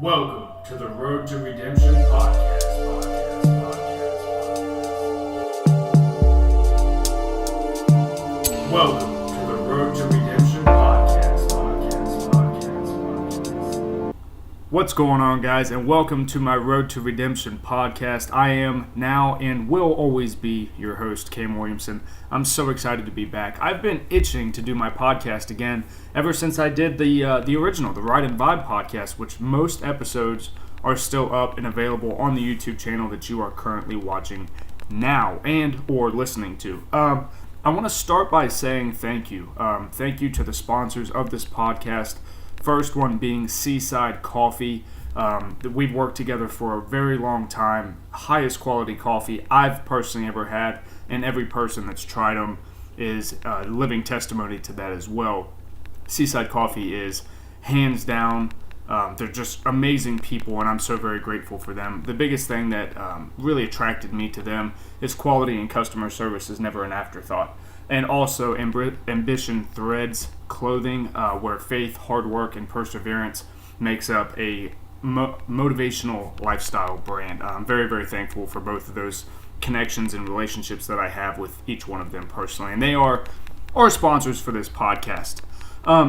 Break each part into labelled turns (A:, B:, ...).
A: Welcome to the Road to Redemption podcast. Welcome to the Road to Redemption podcast. What's going on, guys, and welcome to my Road to Redemption podcast. I am now and will always be your host, Cam Williamson. I'm so excited to be back. I've been itching to do my podcast again ever since I did the original, the Ride and Vibe podcast, which most episodes are still up and available on the YouTube channel that you are currently watching now and or listening to. I want to start by saying thank you. Thank you to the sponsors of this podcast. First one being Seaside Coffee. We've worked together for a very long time. Highest quality coffee I've personally ever had, and every person that's tried them is living testimony to that as well. Seaside Coffee is hands down. They're just amazing people, and I'm so very grateful for them. The biggest thing that really attracted me to them is quality, and customer service is never an afterthought. And also Ambition Threads clothing, where faith, hard work, and perseverance makes up a motivational lifestyle brand. I'm very, very thankful for both of those connections and relationships that I have with each one of them personally. And they are our sponsors for this podcast.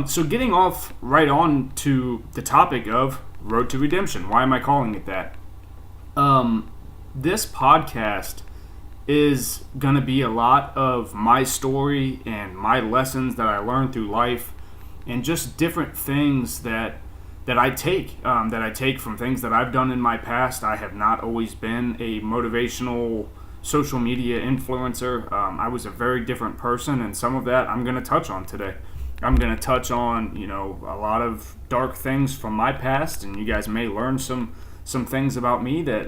A: So getting off right on to the topic of Road to Redemption. Why am I calling it that? This podcast is going to be a lot of my story and my lessons that I learned through life, and just different things that I take from things that I've done in my past. I have not always been a motivational social media influencer. I was a very different person, and some of that I'm going to touch on today. I'm going to touch on, a lot of dark things from my past, and you guys may learn some things about me that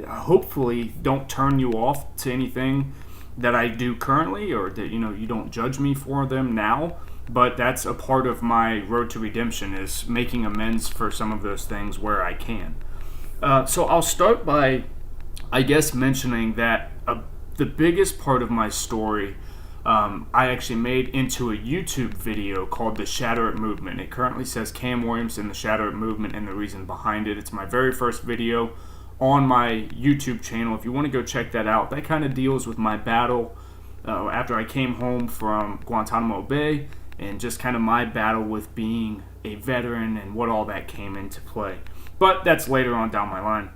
A: hopefully don't turn you off to anything that I do currently, or that you don't judge me for them now. But that's a part of my road to redemption, is making amends for some of those things where I can. So I'll start by, mentioning that the biggest part of my story I actually made into a YouTube video called The Shatter It Movement. It currently says Cam Williamson, The Shatter It Movement, and the reason behind it. It's my very first video on my YouTube channel. If you want to go check that out, that kind of deals with my battle after I came home from Guantanamo Bay, and just kind of my battle with being a veteran and what all that came into play. But that's later on down my line.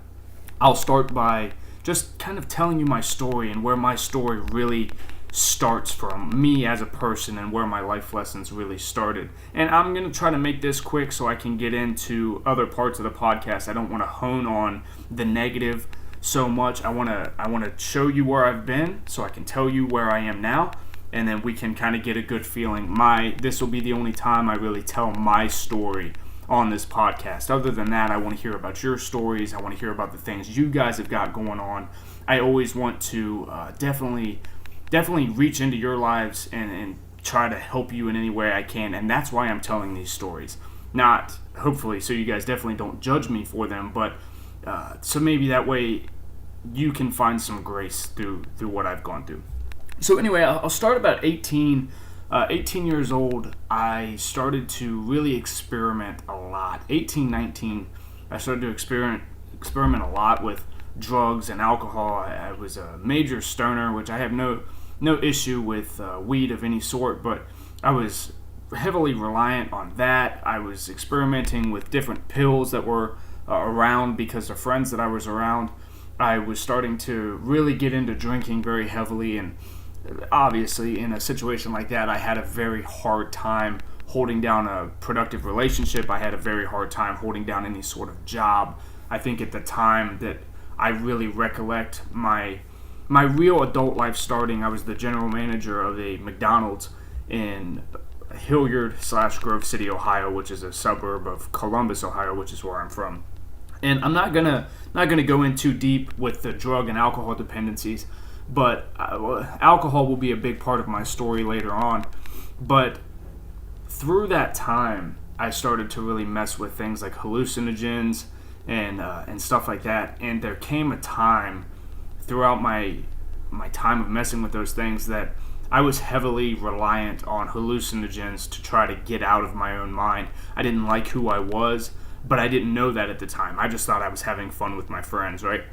A: I'll start by just kind of telling you my story and where my story really starts from, me as a person, and where my life lessons really started. And I'm going to try to make this quick so I can get into other parts of the podcast. I don't want to hone on the negative so much. I want to show you where I've been so I can tell you where I am now, and then we can kind of get a good feeling. This will be the only time I really tell my story on this podcast. Other than that, I want to hear about your stories. I want to hear about the things you guys have got going on. I always want to definitely reach into your lives and try to help you in any way I can, and that's why I'm telling these stories. Not, hopefully, so you guys definitely don't judge me for them, but so maybe that way you can find some grace through what I've gone through. So anyway, I'll start about 18 years old. I started to really experiment a lot. 18, 19, I started to experiment a lot with drugs and alcohol. I was a major stoner, which I have no issue with weed of any sort, but I was heavily reliant on that. I was experimenting with different pills that were around because of friends that I was around. I was starting to really get into drinking very heavily, and obviously in a situation like that, I had a very hard time holding down a productive relationship. I had a very hard time holding down any sort of job. I think at the time that I really recollect my real adult life starting, I was the general manager of a McDonald's in Hilliard/Grove City, Ohio, which is a suburb of Columbus, Ohio, which is where I'm from. And I'm not gonna go in too deep with the drug and alcohol dependencies, but alcohol will be a big part of my story later on. But through that time, I started to really mess with things like hallucinogens and stuff like that. And there came a time throughout my time of messing with those things that I was heavily reliant on hallucinogens to try to get out of my own mind. I didn't like who I was. but I didn't know that at the time. I just thought I was having fun with my friends, right?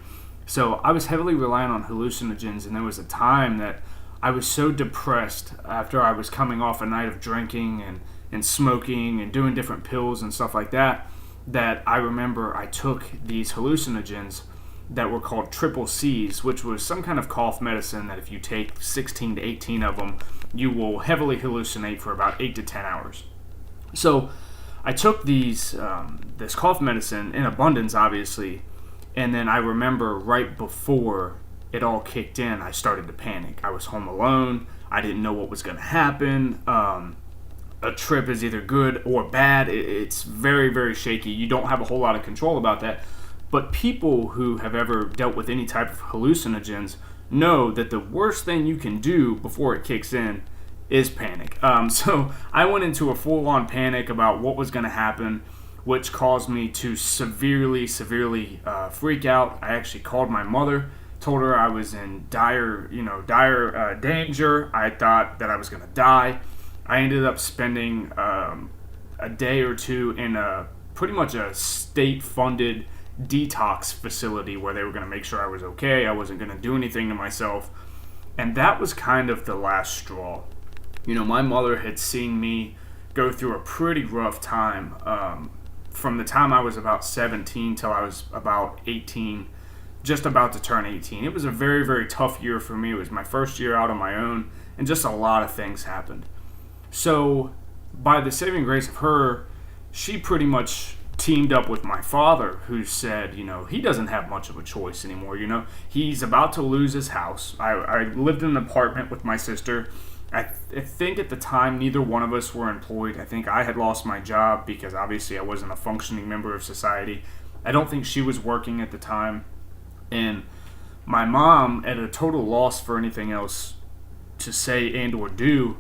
A: So I was heavily reliant on hallucinogens, and there was a time that I was so depressed after I was coming off a night of drinking and smoking and doing different pills and stuff like that, that I remember I took these hallucinogens that were called triple C's, which was some kind of cough medicine that if you take 16 to 18 of them, you will heavily hallucinate for about 8 to 10 hours. So I took this cough medicine in abundance, obviously, and then I remember right before it all kicked in, I started to panic. I was home alone. I didn't know what was going to happen. A trip is either good or bad. It's very, very shaky. You don't have a whole lot of control about that. But people who have ever dealt with any type of hallucinogens know that the worst thing you can do before it kicks in is panic. So I went into a full-on panic about what was going to happen, which caused me to severely freak out. I actually called my mother, told her I was in dire danger. I thought that I was going to die. I ended up spending a day or two in pretty much a state-funded detox facility where they were going to make sure I was okay. I wasn't going to do anything to myself. And that was kind of the last straw. My mother had seen me go through a pretty rough time from the time I was about 17 till I was about 18, just about to turn 18. It was a very, very tough year for me. It was my first year out on my own, and just a lot of things happened. So by the saving grace of her, she pretty much teamed up with my father, who said, he doesn't have much of a choice anymore. He's about to lose his house. I lived in an apartment with my sister. I think at the time, neither one of us were employed. I think I had lost my job because obviously I wasn't a functioning member of society. I don't think she was working at the time. And my mom, at a total loss for anything else to say and or do,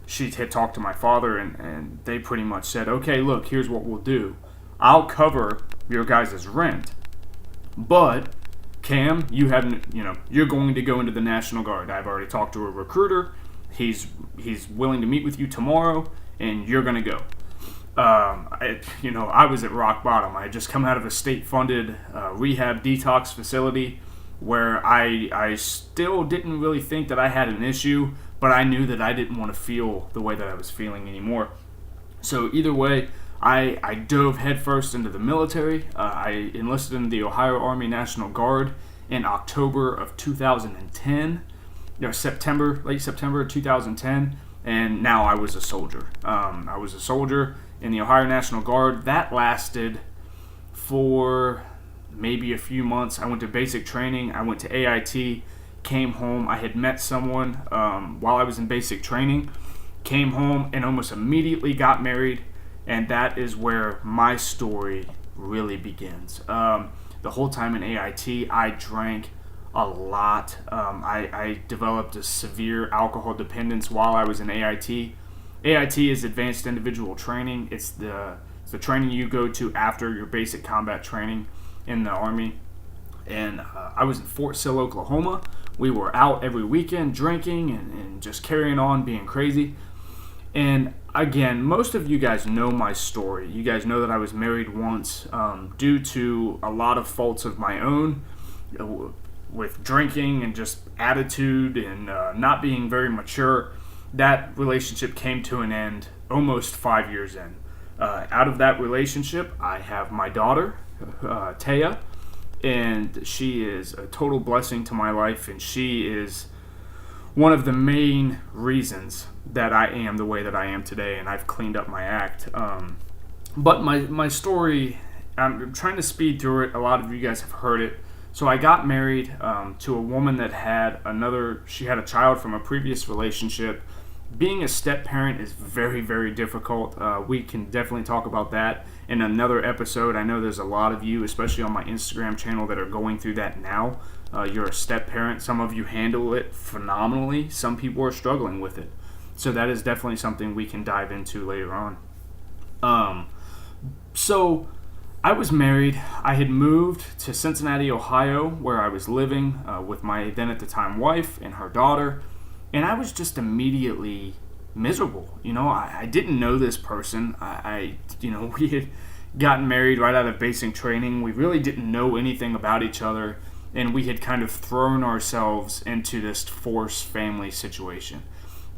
A: she had talked to my father, and they pretty much said, okay, look, here's what we'll do. I'll cover your guys' rent, but Cam, you're going to go into the National Guard. I've already talked to a recruiter. He's willing to meet with you tomorrow, and you're going to go. I was at rock bottom. I had just come out of a state-funded rehab detox facility where I still didn't really think that I had an issue, but I knew that I didn't want to feel the way that I was feeling anymore. So either way, I dove headfirst into the military. I enlisted in the Ohio Army National Guard in October of 2010, late September of 2010, and now I was a soldier. I was a soldier in the Ohio National Guard. That lasted for maybe a few months. I went to basic training. I went to AIT, came home. I had met someone while I was in basic training, came home, and almost immediately got married. And that is where my story really begins. The whole time in AIT, I drank a lot. I developed a severe alcohol dependence while I was in AIT. AIT is Advanced Individual Training. It's the training you go to after your basic combat training in the Army. And I was in Fort Sill, Oklahoma. We were out every weekend drinking and just carrying on, being crazy. And again, most of you guys know my story. You guys know that I was married once due to a lot of faults of my own with drinking and just attitude and not being very mature. That relationship came to an end almost 5 years in. Out of that relationship, I have my daughter, Taya, and she is a total blessing to my life, and she is one of the main reasons that I am the way that I am today, and I've cleaned up my act. But my story, I'm trying to speed through it. A lot of you guys have heard it. So I got married to a woman that she had a child from a previous relationship. Being a step parent is very, very difficult. We can definitely talk about that in another episode. I know there's a lot of you, especially on my Instagram channel, that are going through that now. You're a step parent. Some of you handle it phenomenally. Some people are struggling with it. So that is definitely something we can dive into later on. So I was married. I had moved to Cincinnati, Ohio, where I was living with my then at the time wife and her daughter. And I was just immediately miserable. I didn't know this person. We had gotten married right out of basic training. We really didn't know anything about each other, and we had kind of thrown ourselves into this forced family situation.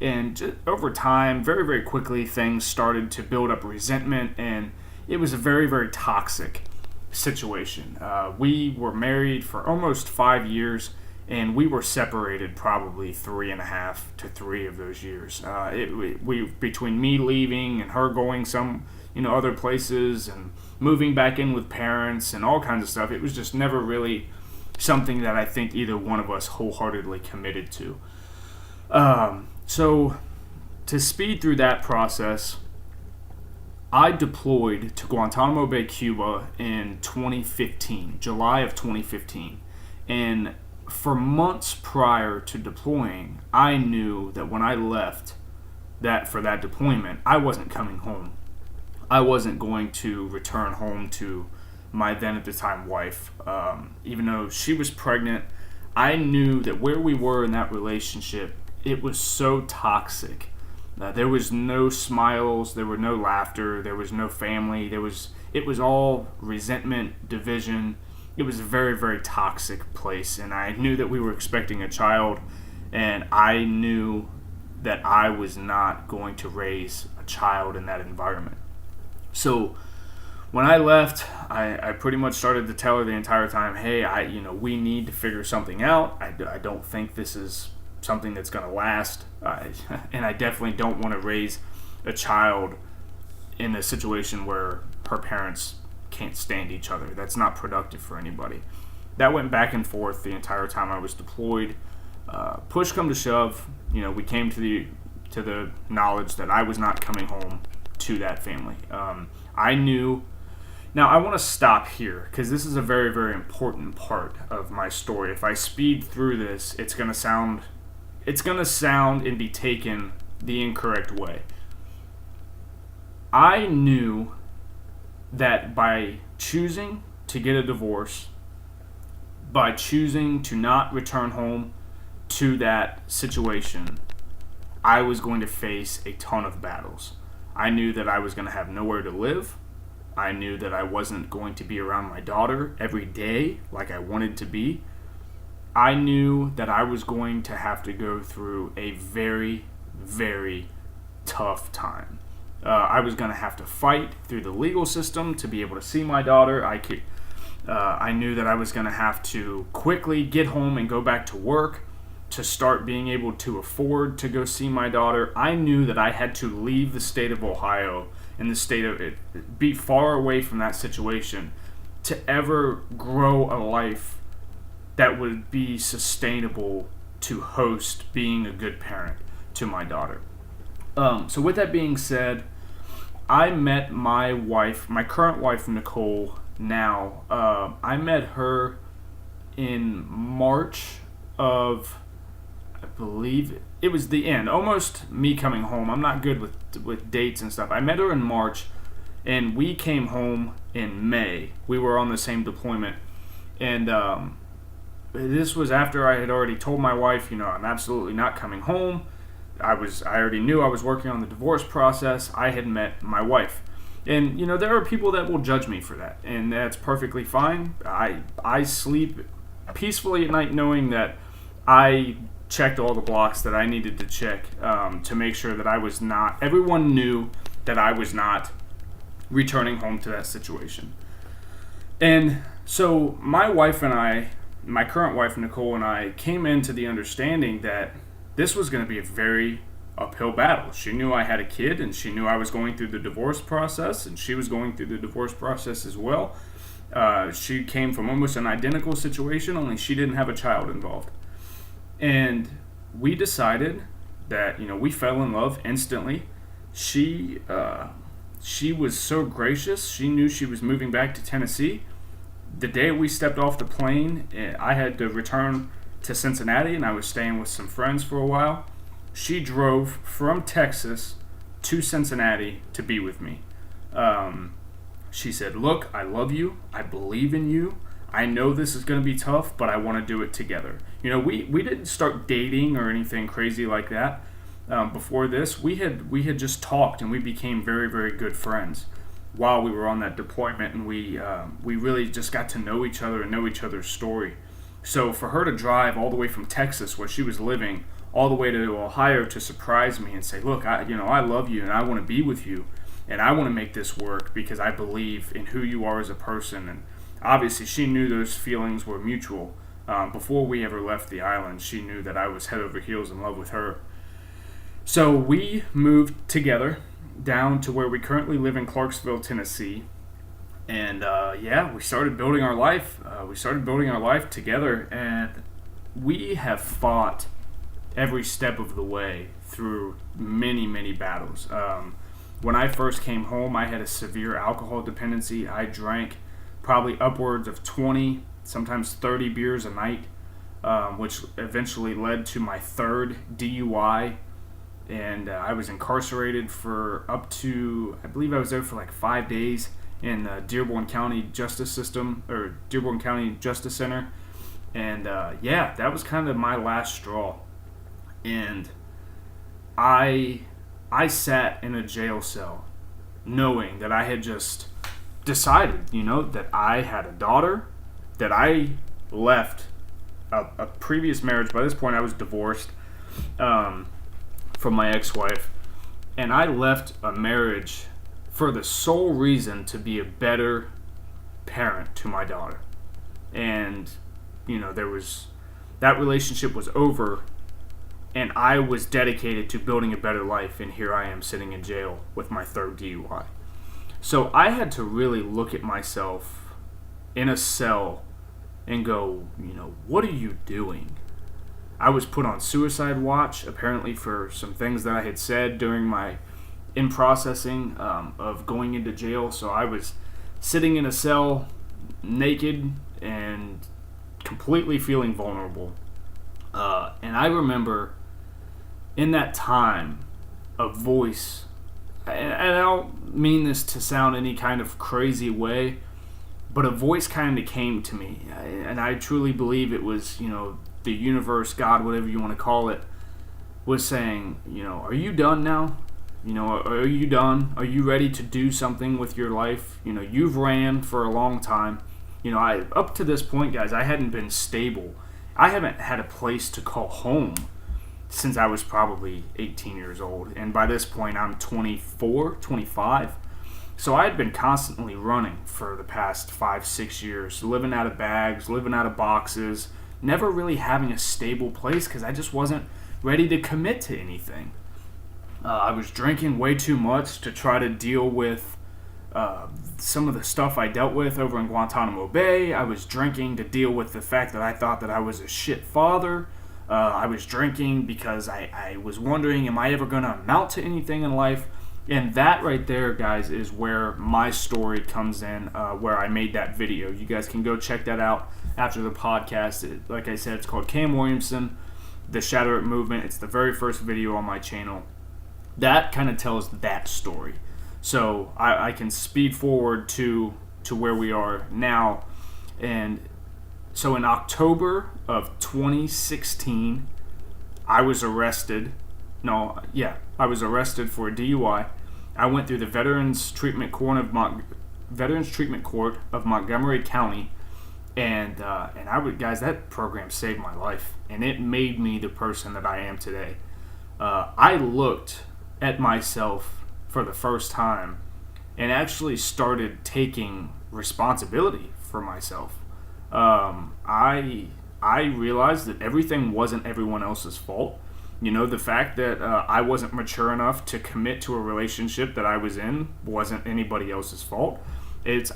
A: And just over time, very, very quickly, things started to build up resentment, and it was a very, very toxic situation. We were married for almost 5 years, and we were separated probably 3.5 to 3 of those years. We between me leaving and her going some other places and moving back in with parents and all kinds of stuff, it was just never really something that I think either one of us wholeheartedly committed to. So to speed through that process, I deployed to Guantanamo Bay, Cuba in 2015, July of 2015. And for months prior to deploying, I knew that when I left for that deployment, I wasn't coming home. I wasn't going to return home to my then at the time wife. Even though she was pregnant, I knew that where we were in that relationship, it was so toxic. There was no smiles, there were no laughter, there was no family. It was all resentment, division. It was a very, very toxic place, and I knew that we were expecting a child, and I knew that I was not going to raise a child in that environment. So when I left, I pretty much started to tell her the entire time, hey, we need to figure something out. I don't think this is something that's going to last, and I definitely don't want to raise a child in a situation where her parents can't stand each other. That's not productive for anybody. That went back and forth the entire time I was deployed. Push come to shove, we came to the knowledge that I was not coming home to that family. I knew. Now I want to stop here because this is a very, very important part of my story. If I speed through this, it's going to sound and be taken the incorrect way. I knew that by choosing to get a divorce, by choosing to not return home to that situation, I was going to face a ton of battles. I knew that I was going to have nowhere to live. I knew that I wasn't going to be around my daughter every day like I wanted to be. I knew that I was going to have to go through a very, very tough time. I was going to have to fight through the legal system to be able to see my daughter. I knew that I was going to have to quickly get home and go back to work to start being able to afford to go see my daughter. I knew that I had to leave the state of Ohio and be far away from that situation to ever grow a life that would be sustainable to host being a good parent to my daughter. So with that being said, I met my wife, my current wife, Nicole, now. I met her in March of, I believe, it was the end, almost me coming home. I'm not good with dates and stuff. I met her in March, and we came home in May. We were on the same deployment, and this was after I had already told my wife, I'm absolutely not coming home. I already knew I was working on the divorce process. I had met my wife. And, there are people that will judge me for that, and that's perfectly fine. I sleep peacefully at night knowing that I checked all the blocks that I needed to check to make sure that I was not, everyone knew that I was not returning home to that situation. And so my wife and I, my current wife, Nicole, and I came into the understanding that this was going to be a very uphill battle. She knew I had a kid, and she knew I was going through the divorce process, and she was going through the divorce process as well. She came from almost an identical situation, only she didn't have a child involved. And we decided that, we fell in love instantly. She was so gracious. She knew she was moving back to Tennessee. The day we stepped off the plane, I had to return to Cincinnati, and I was staying with some friends for a while. She drove from Texas to Cincinnati to be with me. She said, look, I love you. I believe in you. I know this is going to be tough, but I want to do it together. We didn't start dating or anything crazy like that. Before this, we had just talked, and we became very, very good friends. while we were on that deployment, and we really just got to know each other and know each other's story. So for her to drive all the way from Texas, where she was living, all the way to Ohio to surprise me and say, look, I love you and I want to be with you and I want to make this work because I believe in who you are as a person. And obviously she knew those feelings were mutual. Before we ever left the island, she knew that I was head over heels in love with her. So we moved together down to where we currently live in Clarksville, Tennessee. And we started building our life. We started building our life together, and we have fought every step of the way through many, many battles. When I first came home, I had a severe alcohol dependency. I drank probably upwards of 20, sometimes 30 beers a night, which eventually led to my third DUI. And I was incarcerated for up to, I believe I was there for like 5 days in the Dearborn County Justice System, or Dearborn County Justice Center. And that was kind of my last straw. And I sat in a jail cell knowing that I had just decided, that I had a daughter, that I left a previous marriage. By this point, I was divorced from my ex-wife, and I left a marriage for the sole reason to be a better parent to my daughter. And, that relationship was over, and I was dedicated to building a better life, and here I am sitting in jail with my third DUI. So I had to really look at myself in a cell and go, what are you doing? I was put on suicide watch, apparently for some things that I had said during my in-processing of going into jail. So I was sitting in a cell, naked, and completely feeling vulnerable. And I remember in that time, a voice, and I don't mean this to sound any kind of crazy way, but a voice kind of came to me. And I truly believe it was, the universe, God, whatever you want to call it, was saying, are you done now? Are you done? Are you ready to do something with your life? You've ran for a long time. Up to this point, guys, I hadn't been stable. I haven't had a place to call home since I was probably 18 years old. And by this point, I'm 24, 25. So I had been constantly running for the past 5-6 years, living out of bags, living out of boxes, never really having a stable place because I just wasn't ready to commit to anything. I was drinking way too much to try to deal with some of the stuff I dealt with over in Guantanamo Bay. I was drinking to deal with the fact that I thought that I was a shit father. I was drinking because I was wondering, am I ever going to amount to anything in life? And that right there, guys, is where my story comes in, where I made that video. You guys can go check that out after the podcast. Like I said, it's called Cam Williamson, The Shatter It Movement. It's the very first video on my channel. That kind of tells that story. So I can speed forward to where we are now. And so in October of 2016, I was arrested. I was arrested for a DUI. I went through the Veterans Treatment Court of Montgomery County, and guys, that program saved my life, and it made me the person that I am today. I looked at myself for the first time and actually started taking responsibility for myself. I realized that everything wasn't everyone else's fault. The fact that I wasn't mature enough to commit to a relationship that I was in wasn't anybody else's fault.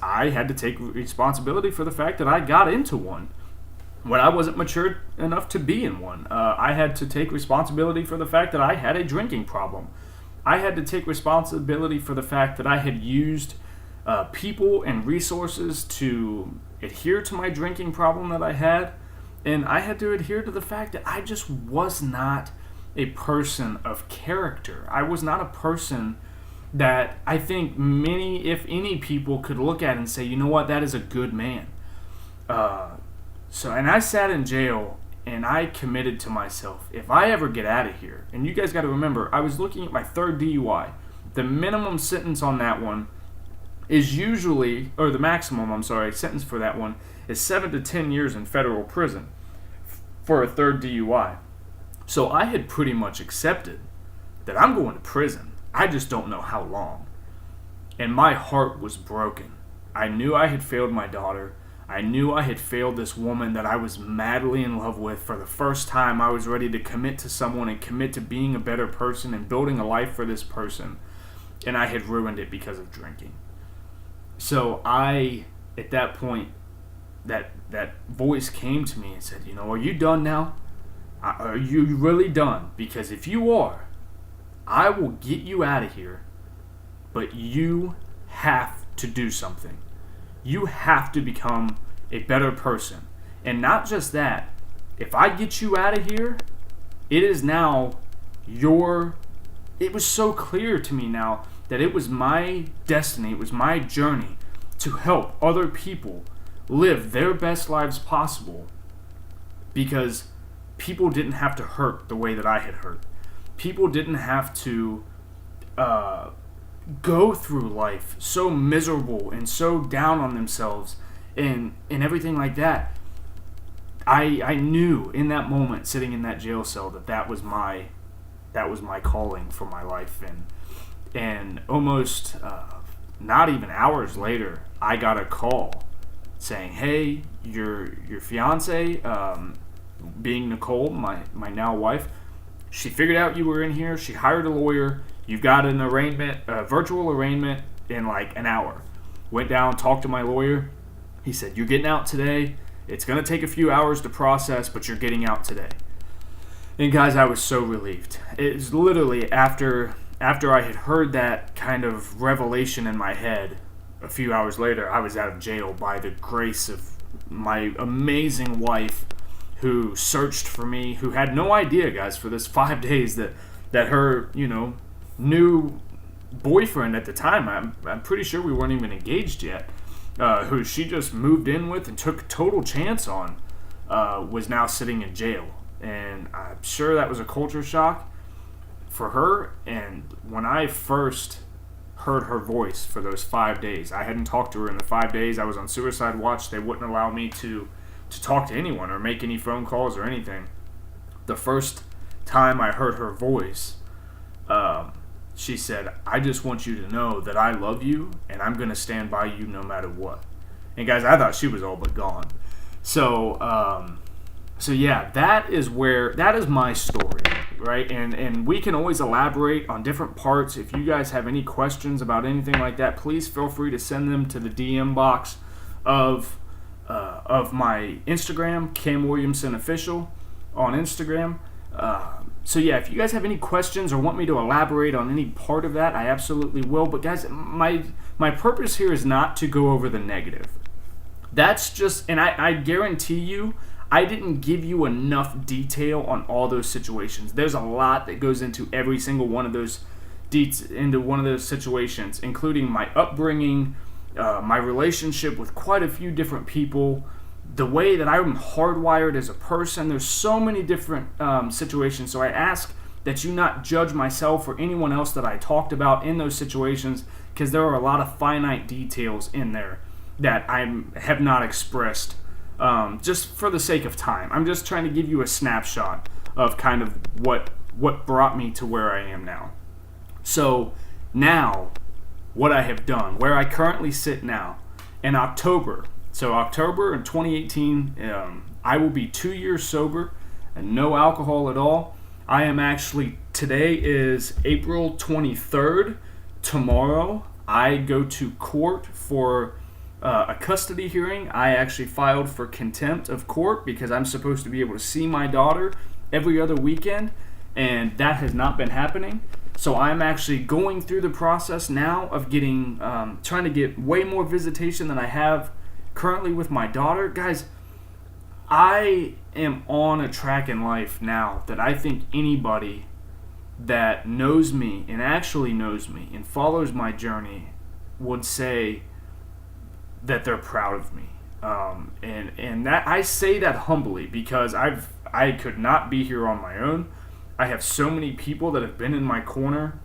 A: I had to take responsibility for the fact that I got into one when I wasn't mature enough to be in one. I had to take responsibility for the fact that I had a drinking problem. I had to take responsibility for the fact that I had used people and resources to adhere to my drinking problem that I had. And I had to adhere to the fact that I just was not a person of character. I was not a person that I think many, if any, people could look at and say, you know what, that is a good man. And I sat in jail and I committed to myself, if I ever get out of here, and you guys got to remember, I was looking at my third DUI. The minimum sentence on that one is usually, or the maximum, sentence for that one is 7 to 10 years in federal prison for a third DUI. So I had pretty much accepted that I'm going to prison. I just don't know how long. And my heart was broken. I knew I had failed my daughter. I knew I had failed this woman that I was madly in love with. For the first time, I was ready to commit to someone and commit to being a better person and building a life for this person. And I had ruined it because of drinking. So at that point, that voice came to me and said, are you done now? Are you really done? Because if you are, I will get you out of here. But you have to do something. You have to become a better person. And not just that, if I get you out of here, it is now it was so clear to me now that it was my destiny, it was my journey to help other people live their best lives possible, because people didn't have to hurt the way that I had hurt. People didn't have to go through life so miserable and so down on themselves and everything like that. I knew in that moment, sitting in that jail cell, that was my calling for my life. And almost not even hours later, I got a call saying, "Hey, your fiance, being Nicole, my now wife, she figured out you were in here. She hired a lawyer. You've got an arraignment, a virtual arraignment in like an hour." Went down, talked to my lawyer. He said, "You're getting out today. It's going to take a few hours to process, but you're getting out today." And guys, I was so relieved. It was literally after I had heard that kind of revelation in my head, a few hours later, I was out of jail by the grace of my amazing wife, who searched for me, who had no idea, guys, for this 5 days that her, new boyfriend at the time, I'm pretty sure we weren't even engaged yet, who she just moved in with and took a total chance on, was now sitting in jail. And I'm sure that was a culture shock for her. And when I first heard her voice for those 5 days, I hadn't talked to her in the 5 days. I was on suicide watch. They wouldn't allow me to talk to anyone or make any phone calls or anything. The first time I heard her voice, she said, "I just want you to know that I love you and I'm going to stand by you no matter what." And guys, I thought she was all but gone. So yeah, that is my story, right? And we can always elaborate on different parts. If you guys have any questions about anything like that, please feel free to send them to the DM box of my Instagram, Cam Williamson Official on Instagram. So yeah, if you guys have any questions or want me to elaborate on any part of that, I absolutely will. But guys, my purpose here is not to go over the negative. That's just, and I guarantee you, I didn't give you enough detail on all those situations. There's a lot that goes into every single one of those situations, including my upbringing, my relationship with quite a few different people, the way that I'm hardwired as a person. There's so many different situations. So I ask that you not judge myself or anyone else that I talked about in those situations, because there are a lot of finite details in there that I have not expressed just for the sake of time. I'm just trying to give you a snapshot of kind of what brought me to where I am now. So now, what I have done, where I currently sit now, in October in 2018, I will be 2 years sober and no alcohol at all. I am actually, today is April 23rd. Tomorrow, I go to court for a custody hearing. I actually filed for contempt of court because I'm supposed to be able to see my daughter every other weekend, and that has not been happening. So I'm actually going through the process now of getting, trying to get way more visitation than I have currently with my daughter. Guys, I am on a track in life now that I think anybody that knows me and actually knows me and follows my journey would say that they're proud of me. And that I say that humbly because I could not be here on my own. I have so many people that have been in my corner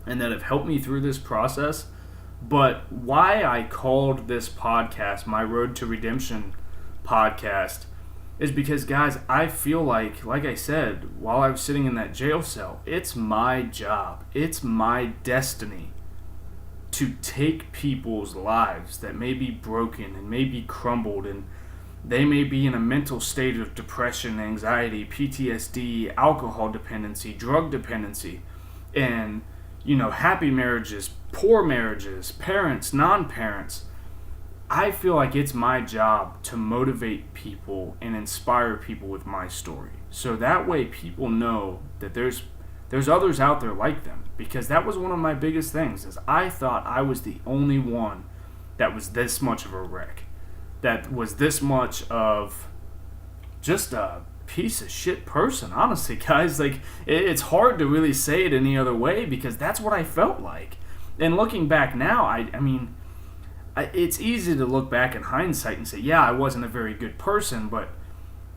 A: and that have helped me through this process. But why I called this podcast my Road to Redemption podcast is because, guys, I feel like I said, while I was sitting in that jail cell, it's my job, it's my destiny to take people's lives that may be broken and may be crumbled, and they may be in a mental state of depression, anxiety, PTSD, alcohol dependency, drug dependency, and, happy marriages, poor marriages, parents, non-parents. I feel like it's my job to motivate people and inspire people with my story. So that way people know that there's others out there like them. Because that was one of my biggest things, is I thought I was the only one that was this much of a wreck. That was this much of just a piece of shit person, honestly, guys. It's hard to really say it any other way, because that's what I felt like. And looking back now, I mean, it's easy to look back in hindsight and say, yeah, I wasn't a very good person, but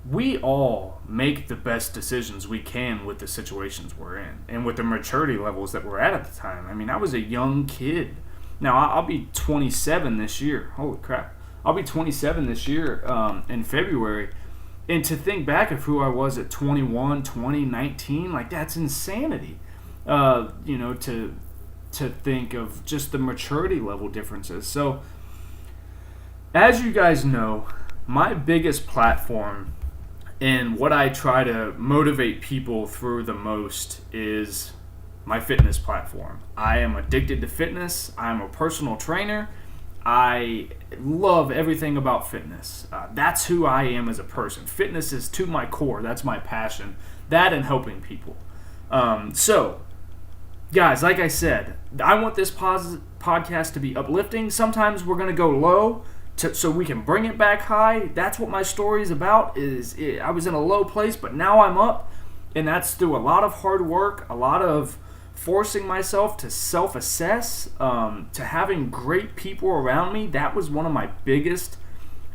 A: we all make the best decisions we can with the situations we're in and with the maturity levels that we're at the time. I mean, I was a young kid. Now, I'll be 27 this year. Holy crap. I'll be 27 this year in February. And to think back of who I was at 21, 20, 19, that's insanity. To think of just the maturity level differences. So, as you guys know, my biggest platform and what I try to motivate people through the most is my fitness platform. I am addicted to fitness. I'm a personal trainer. I love everything about fitness. That's who I am as a person. Fitness is to my core. That's my passion. That and helping people. So, guys, like I said, I want this podcast to be uplifting. Sometimes we're going to go low so we can bring it back high. That's what my story is about. I was in a low place, but now I'm up. And that's through a lot of hard work, a lot of forcing myself to self-assess, to having great people around me. That was one of my biggest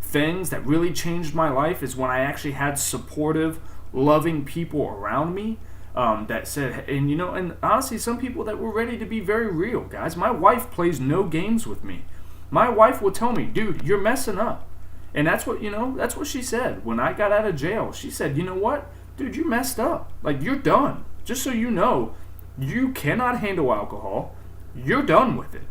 A: things that really changed my life, is when I actually had supportive, loving people around me. That said, and honestly, some people that were ready to be very real, guys. My wife plays no games with me. My wife will tell me, dude, you're messing up. And that's what she said when I got out of jail. She said, you know what, dude, you messed up. You're done. Just so you know, you cannot handle alcohol. You're done with it.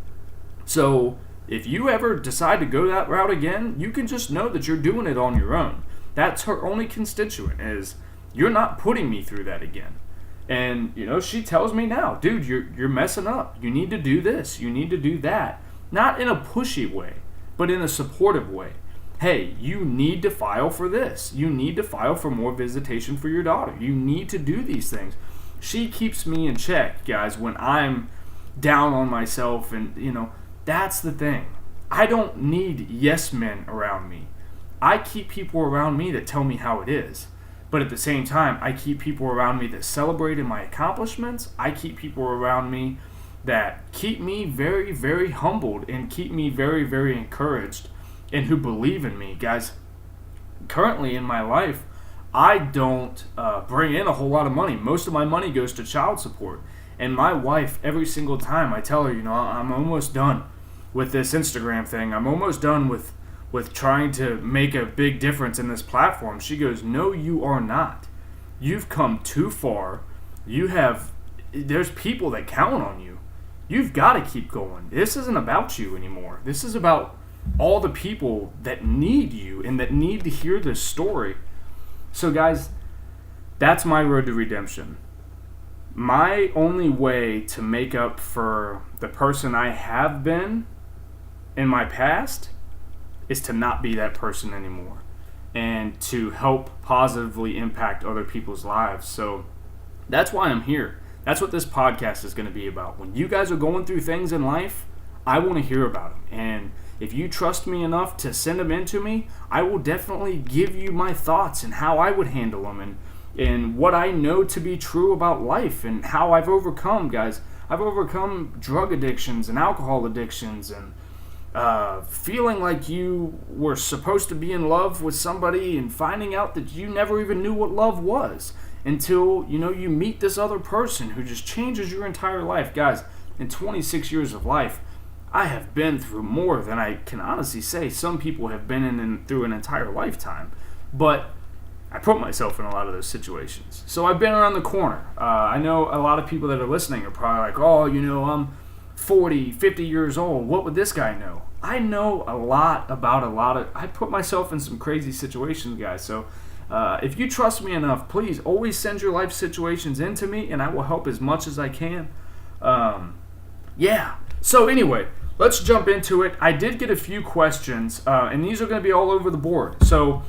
A: So if you ever decide to go that route again, you can just know that you're doing it on your own. That's her only constituent, is you're not putting me through that again. And, she tells me now, dude, you're messing up. You need to do this. You need to do that. Not in a pushy way, but in a supportive way. Hey, you need to file for this. You need to file for more visitation for your daughter. You need to do these things. She keeps me in check, guys, when I'm down on myself. And, that's the thing. I don't need yes men around me. I keep people around me that tell me how it is. But at the same time, I keep people around me that celebrate in my accomplishments. I keep people around me that keep me very, very humbled and keep me very, very encouraged, and who believe in me. Guys, currently in my life, I don't bring in a whole lot of money. Most of my money goes to child support. And my wife, every single time I tell her, I'm almost done with this Instagram thing. I'm almost done with trying to make a big difference in this platform. She goes, no, you are not. You've come too far. There's people that count on you. You've got to keep going. This isn't about you anymore. This is about all the people that need you and that need to hear this story. So, guys, that's my road to redemption. My only way to make up for the person I have been in my past is to not be that person anymore, and to help positively impact other people's lives. So that's why I'm here. That's what this podcast is going to be about. When you guys are going through things in life, I want to hear about them. And if you trust me enough to send them in to me, I will definitely give you my thoughts and how I would handle them, and what I know to be true about life, and how I've overcome, guys. I've overcome drug addictions and alcohol addictions, and feeling like you were supposed to be in love with somebody and finding out that you never even knew what love was until, you meet this other person who just changes your entire life. Guys, in 26 years of life, I have been through more than I can honestly say some people have been in through an entire lifetime. But I put myself in a lot of those situations. So I've been around the corner. I know a lot of people that are listening are probably like, oh, I'm 40, 50 years old. What would this guy know? I know a lot about I put myself in some crazy situations, guys. So if you trust me enough, please always send your life situations in to me, and I will help as much as I can. Yeah. So anyway, let's jump into it. I did get a few questions, and these are going to be all over the board. So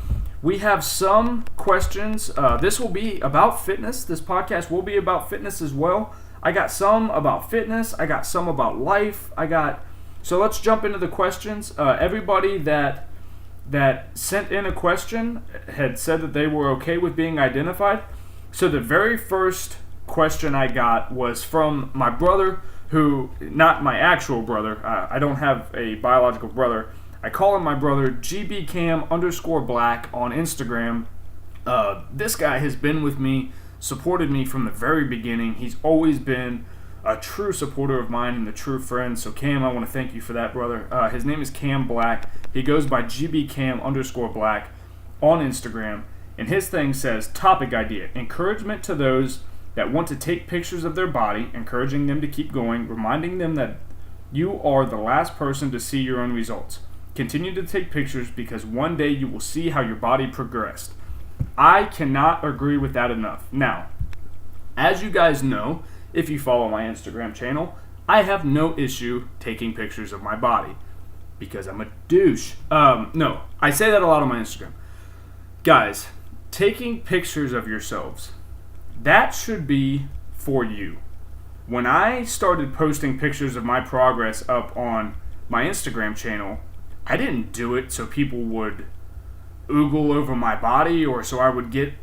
A: we have some questions. This will be about fitness. This podcast will be about fitness as well. I got some about fitness. I got some about life. So let's jump into the questions. Everybody that sent in a question had said that they were okay with being identified. So the very first question I got was from my brother, who, not my actual brother. I don't have a biological brother. I call him my brother, gbcam_black on Instagram. This guy has been with me, supported me from the very beginning. He's always been a true supporter of mine and a true friend. So Cam, I want to thank you for that, brother. His name is Cam Black. He goes by gbcam_black on Instagram. And his thing says, topic idea, encouragement to those that want to take pictures of their body, encouraging them to keep going, reminding them that you are the last person to see your own results. Continue to take pictures because one day you will see how your body progressed. I cannot agree with that enough. Now, as you guys know, if you follow my Instagram channel, I have no issue taking pictures of my body because I'm a douche. No, I say that a lot on my Instagram. Guys, taking pictures of yourselves, that should be for you. When I started posting pictures of my progress up on my Instagram channel, I didn't do it so people would oogle over my body or so I would get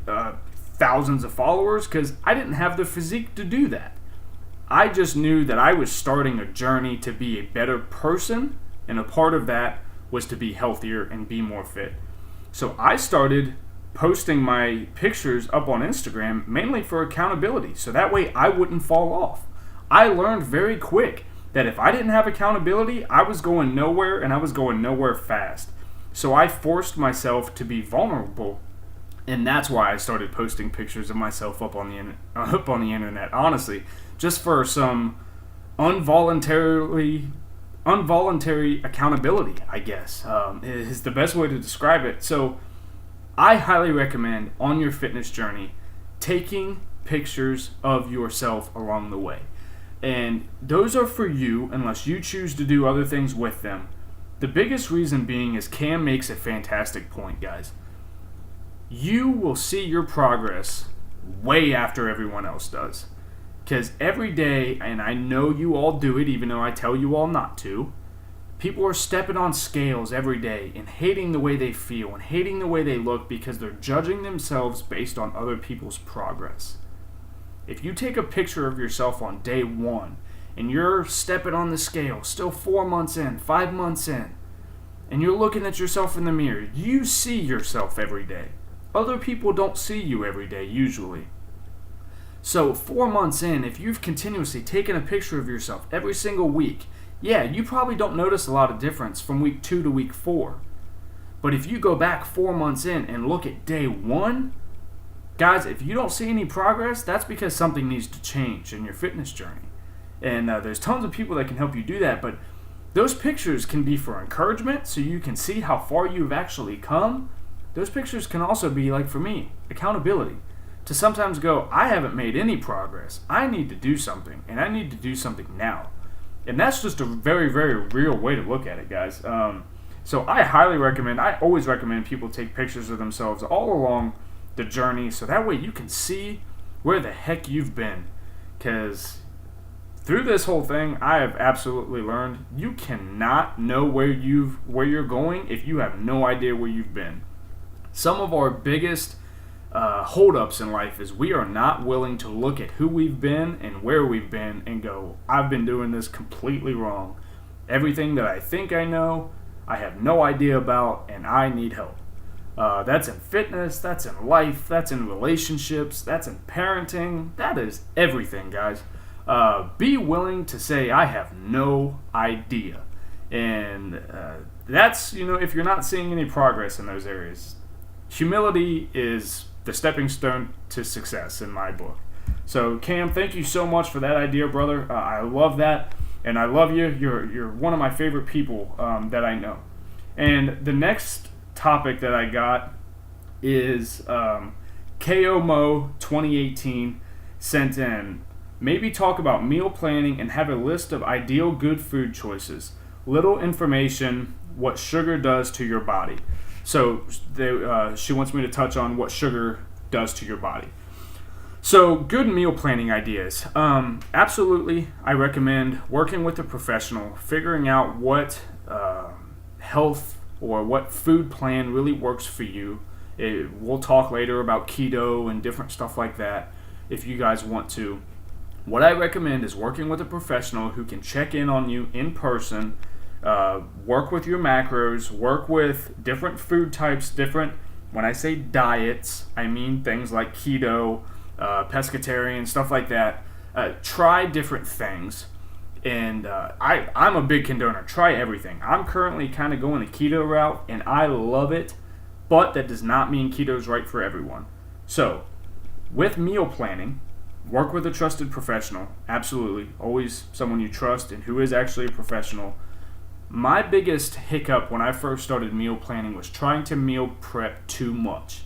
A: thousands of followers, because I didn't have the physique to do that. I just knew that I was starting a journey to be a better person, and a part of that was to be healthier and be more fit. So I started posting my pictures up on Instagram mainly for accountability, so that way I wouldn't fall off. I learned very quick that if I didn't have accountability, I was going nowhere, and I was going nowhere fast. So I forced myself to be vulnerable, and that's why I started posting pictures of myself up on the internet. Honestly, just for some involuntary accountability, I guess, is the best way to describe it. So I highly recommend on your fitness journey taking pictures of yourself along the way. And those are for you unless you choose to do other things with them. The biggest reason being is Cam makes a fantastic point, guys. You will see your progress way after everyone else does. Because every day, and I know you all do it even though I tell you all not to, people are stepping on scales every day and hating the way they feel and hating the way they look because they're judging themselves based on other people's progress. If you take a picture of yourself on day one and you're stepping on the scale, still 4 months in, 5 months in, and you're looking at yourself in the mirror, you see yourself every day. Other people don't see you every day, usually. So 4 months in, if you've continuously taken a picture of yourself every single week, yeah, you probably don't notice a lot of difference from week 2 to week 4. But if you go back 4 months in and look at day 1, guys, if you don't see any progress, that's because something needs to change in your fitness journey. And there's tons of people that can help you do that, but those pictures can be for encouragement so you can see how far you've actually come. Those pictures can also be, like for me, accountability. To sometimes go, I haven't made any progress. I need to do something, and I need to do something now. And that's just a very, very real way to look at it, guys. So I always recommend people take pictures of themselves all along the journey, so that way you can see where the heck you've been. Because through this whole thing, I have absolutely learned you cannot know where you're going if you have no idea where you've been. Some of our biggest holdups in life is we are not willing to look at who we've been and where we've been and go, I've been doing this completely wrong. Everything that I think I know, I have no idea about, and I need help. That's in fitness, that's in life, that's in relationships, that's in parenting. That is everything, guys. Be willing to say, I have no idea. And that's, if you're not seeing any progress in those areas, humility is the stepping stone to success in my book. So Cam, thank you so much for that idea, brother. I love that, and I love you. You're one of my favorite people that I know. And the next topic that I got is KO Mo 2018 sent in. Maybe talk about meal planning and have a list of ideal good food choices. Little information, what sugar does to your body. So she wants me to touch on what sugar does to your body. So good meal planning ideas. Absolutely, I recommend working with a professional, figuring out what health or what food plan really works for you. We'll talk later about keto and different stuff like that if you guys want to. What I recommend is working with a professional who can check in on you in person, work with your macros, work with different food types, when I say diets, I mean things like keto, pescatarian, stuff like that. Try different things. And I'm a big condoner. Try everything. I'm currently kind of going the keto route, and I love it, but that does not mean keto is right for everyone. So, with meal planning, work with a trusted professional. Absolutely. Always someone you trust and who is actually a professional. My biggest hiccup when I first started meal planning was trying to meal prep too much.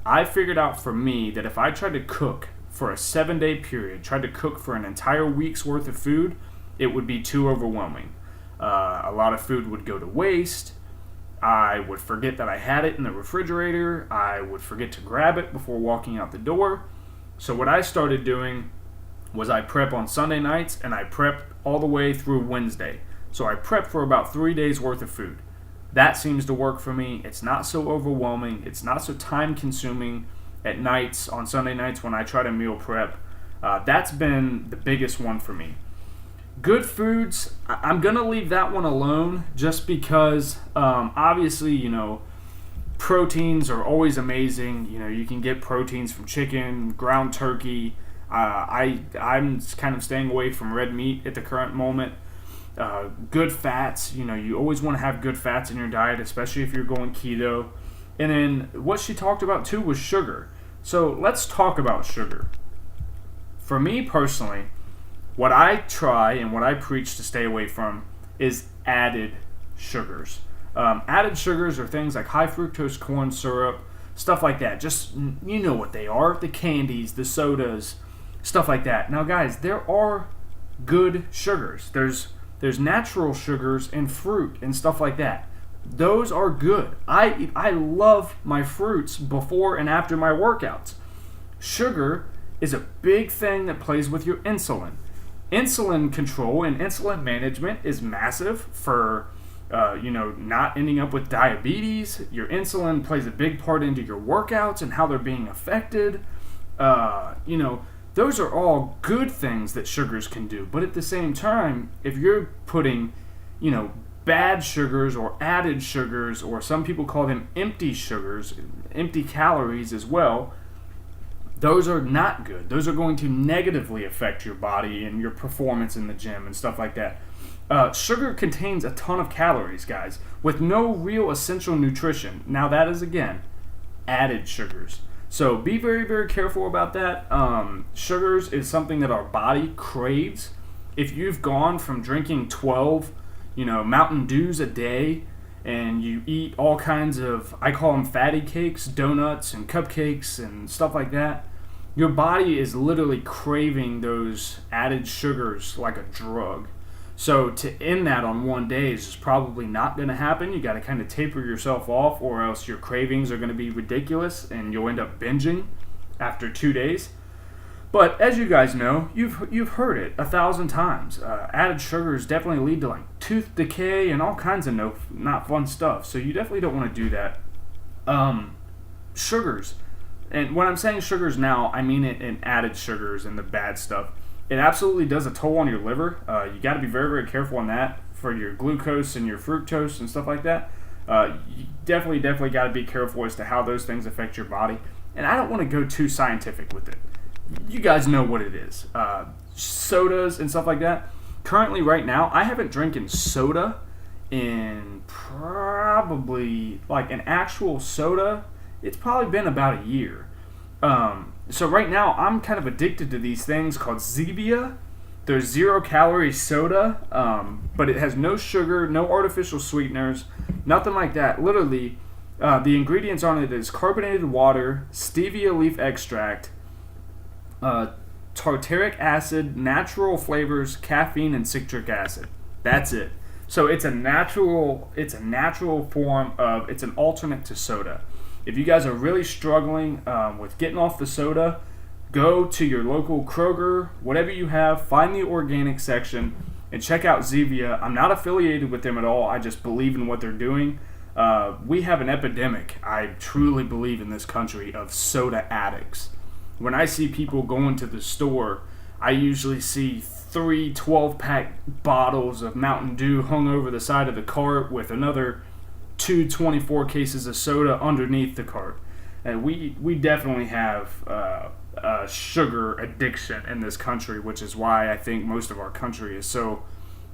A: I figured out for me that if I tried to cook for a 7-day period, tried to cook for an entire week's worth of food, it would be too overwhelming. A lot of food would go to waste. I would forget that I had it in the refrigerator. I would forget to grab it before walking out the door. So what I started doing was I prep on Sunday nights and I prep all the way through Wednesday. So I prep for about 3 days worth of food. That seems to work for me. It's not so overwhelming. It's not so time consuming at nights, on Sunday nights when I try to meal prep. That's been the biggest one for me. Good foods, I'm going to leave that one alone just because obviously, proteins are always amazing. You can get proteins from chicken, ground turkey. I'm kind of staying away from red meat at the current moment. Good fats, you always want to have good fats in your diet, especially if you're going keto. And then what she talked about too was sugar. So let's talk about sugar. For me personally, what I try and what I preach to stay away from is added sugars. Added sugars are things like high fructose corn syrup, stuff like that. Just, you know what they are, the candies, the sodas, stuff like that. Now guys, there are good sugars. There's natural sugars in fruit and stuff like that. Those are good. I love my fruits before and after my workouts. Sugar is a big thing that plays with your insulin. Insulin control and insulin management is massive for not ending up with diabetes. Your insulin plays a big part into your workouts and how they're being affected. Those are all good things that sugars can do. But at the same time, if you're putting, bad sugars or added sugars, or some people call them empty sugars, empty calories as well, those are not good. Those are going to negatively affect your body and your performance in the gym and stuff like that. Sugar contains a ton of calories, guys, with no real essential nutrition. Now that is, again, added sugars. So be very, very careful about that. Sugars is something that our body craves. If you've gone from drinking 12, Mountain Dews a day, and you eat all kinds of, I call them fatty cakes, donuts and cupcakes and stuff like that, your body is literally craving those added sugars like a drug. So to end that on one day is just probably not going to happen. You got to kind of taper yourself off, or else your cravings are going to be ridiculous and you'll end up binging after 2 days. But as you guys know, you've heard it 1,000 times. Added sugars definitely lead to like tooth decay and all kinds of not fun stuff. So you definitely don't want to do that. Sugars, and when I'm saying sugars now, I mean it in added sugars and the bad stuff. It absolutely does a toll on your liver. You got to be very, very careful on that for your glucose and your fructose and stuff like that. You definitely got to be careful as to how those things affect your body. And I don't want to go too scientific with it. You guys know what it is. Sodas and stuff like that. Currently, right now, I haven't drinking soda in probably like an actual soda, it's probably been about a year. So right now I'm kind of addicted to these things called Zevia. They're 0-calorie soda, but it has no sugar, no artificial sweeteners, nothing like that. Literally, the ingredients on it is carbonated water, stevia leaf extract, tartaric acid, natural flavors, caffeine, and citric acid. That's it. So it's a natural form of, it's an alternate to soda. If you guys are really struggling with getting off the soda, go to your local Kroger, whatever you have, find the organic section, and check out Zevia. I'm not affiliated with them at all. I just believe in what they're doing. We have an epidemic, I truly believe, in this country of soda addicts. When I see people going to the store, I usually see 3 12-pack bottles of Mountain Dew hung over the side of the cart with another 2 24 cases of soda underneath the cart. And we definitely have a sugar addiction in this country, which is why I think most of our country is so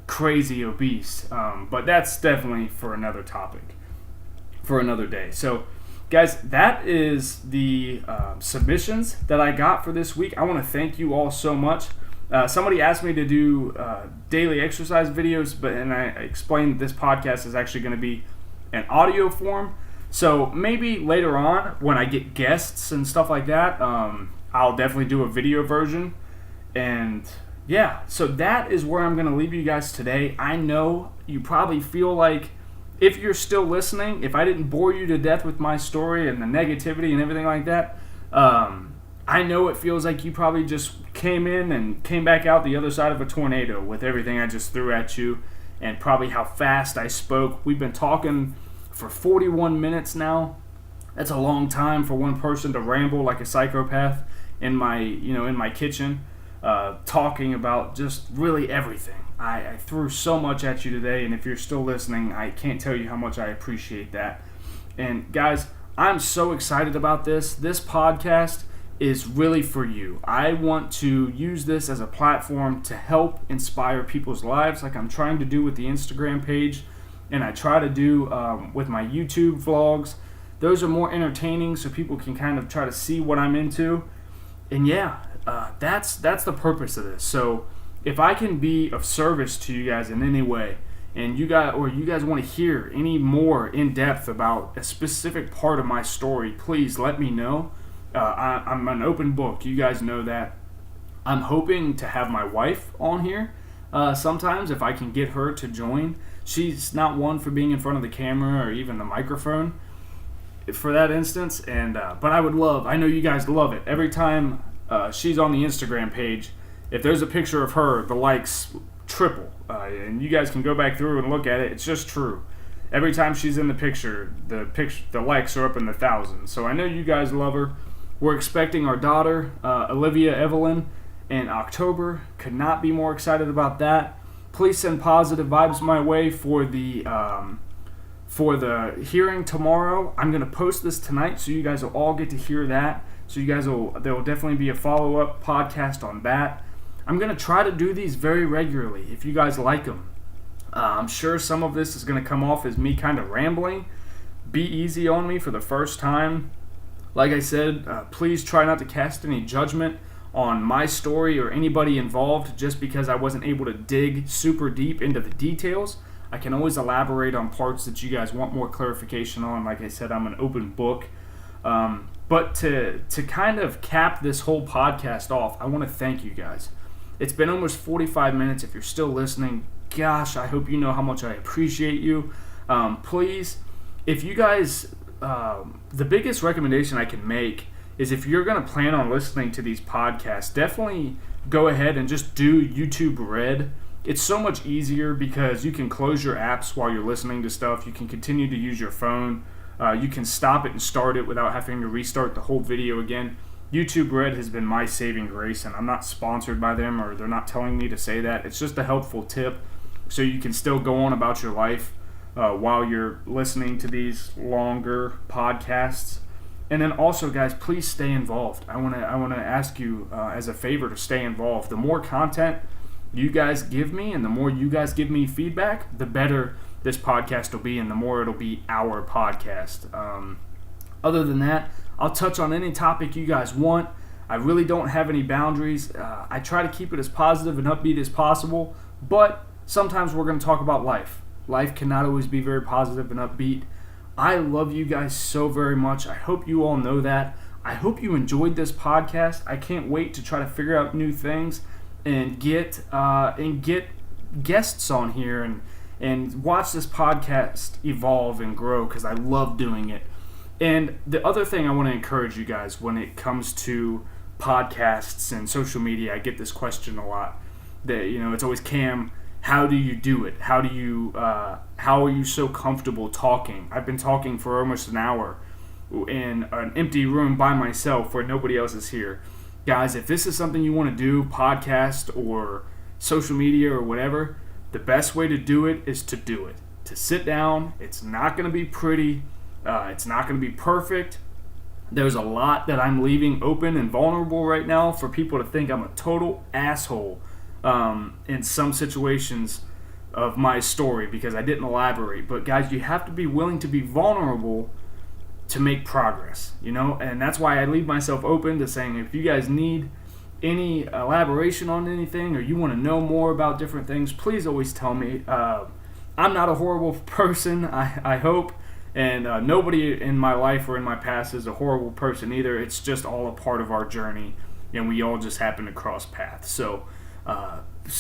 A: crazy obese. But that's definitely for another topic, for another day. So, guys, that is the submissions that I got for this week. I want to thank you all so much. Somebody asked me to do daily exercise videos, and I explained that this podcast is actually going to be an audio form. So maybe later on, when I get guests and stuff like that, I'll definitely do a video version. And yeah, so that is where I'm going to leave you guys today. I know you probably feel like, if you're still listening, if I didn't bore you to death with my story and the negativity and everything like that, I know it feels like you probably just came in and came back out the other side of a tornado with everything I just threw at you, and probably how fast I spoke. We've been talking for 41 minutes now. That's a long time for one person to ramble like a psychopath in my kitchen, talking about just really everything. I threw so much at you today, and if you're still listening, I can't tell you how much I appreciate that. And guys, I'm so excited about this. This podcast is really for you. I want to use this as a platform to help inspire people's lives, like I'm trying to do with the Instagram page, and I try to do with my YouTube vlogs. Those are more entertaining, so people can kind of try to see what I'm into. And yeah, that's the purpose of this. So if I can be of service to you guys in any way, and you guys want to hear any more in depth about a specific part of my story, please let me know. I'm an open book. You guys know that. I'm hoping to have my wife on here sometimes, if I can get her to join. She's not one for being in front of the camera or even the microphone for that instance, and but I would love, I know you guys love it, every time she's on the Instagram page, if there's a picture of her, the likes triple, and you guys can go back through and look at it. It's just true. Every time she's in the picture, the likes are up in the thousands. So I know you guys love her. We're expecting our daughter, Olivia Evelyn, in October. Could not be more excited about that. Please send positive vibes my way for the hearing tomorrow. I'm going to post this tonight, so you guys will all get to hear that. So there will definitely be a follow-up podcast on that. I'm going to try to do these very regularly if you guys like them. I'm sure some of this is going to come off as me kind of rambling. Be easy on me for the first time. Like I said, please try not to cast any judgment on my story or anybody involved just because I wasn't able to dig super deep into the details. I can always elaborate on parts that you guys want more clarification on. Like I said, I'm an open book. But to kind of cap this whole podcast off, I want to thank you guys. It's been almost 45 minutes. If you're still listening, gosh, I hope you know how much I appreciate you. Please, if you guys, the biggest recommendation I can make is if you're going to plan on listening to these podcasts, definitely go ahead and just do YouTube Red. It's so much easier because you can close your apps while you're listening to stuff. You can continue to use your phone. You can stop it and start it without having to restart the whole video again. YouTube Red has been my saving grace, and I'm not sponsored by them, or they're not telling me to say that. It's just a helpful tip so you can still go on about your life while you're listening to these longer podcasts. And then also, guys, please stay involved. I want to ask you as a favor to stay involved. The more content you guys give me and the more you guys give me feedback, the better this podcast will be and the more it'll be our podcast. Other than that, I'll touch on any topic you guys want. I really don't have any boundaries. I try to keep it as positive and upbeat as possible, but sometimes we're going to talk about life. Life cannot always be very positive and upbeat. I love you guys so very much. I hope you all know that. I hope you enjoyed this podcast. I can't wait to try to figure out new things and get guests on here and watch this podcast evolve and grow, because I love doing it. And the other thing I want to encourage you guys when it comes to podcasts and social media, I get this question a lot. That, it's always, Cam, how do you do it? How are you so comfortable talking? I've been talking for almost an hour in an empty room by myself where nobody else is here. Guys, if this is something you want to do, podcast or social media or whatever, the best way to do it is to do it. To sit down. It's not going to be pretty. It's not going to be perfect. There's a lot that I'm leaving open and vulnerable right now for people to think I'm a total asshole in some situations of my story because I didn't elaborate. But guys, you have to be willing to be vulnerable to make progress, and that's why I leave myself open to saying, if you guys need any elaboration on anything or you want to know more about different things, please always tell me. I'm not a horrible person, I hope. And nobody in my life or in my past is a horrible person either. It's just all a part of our journey, and we all just happen to cross paths. So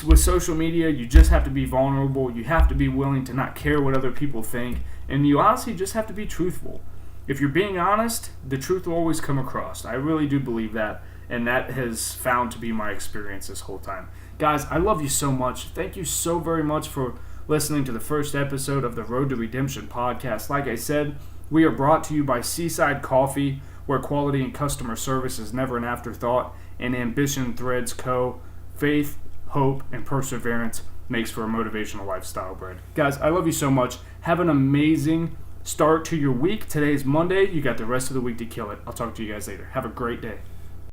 A: with social media, you just have to be vulnerable. You have to be willing to not care what other people think. And you honestly just have to be truthful. If you're being honest, the truth will always come across. I really do believe that, and that has found to be my experience this whole time. Guys, I love you so much. Thank you so very much for listening to the first episode of the Road to Redemption podcast. Like I said, we are brought to you by Seaside Coffee, where quality and customer service is never an afterthought, and Ambition Threads Co. Faith, hope, and perseverance makes for a motivational lifestyle bread. Guys, I love you so much. Have an amazing start to your week. Today's Monday. You got the rest of the week to kill it. I'll talk to you guys later. Have a great day.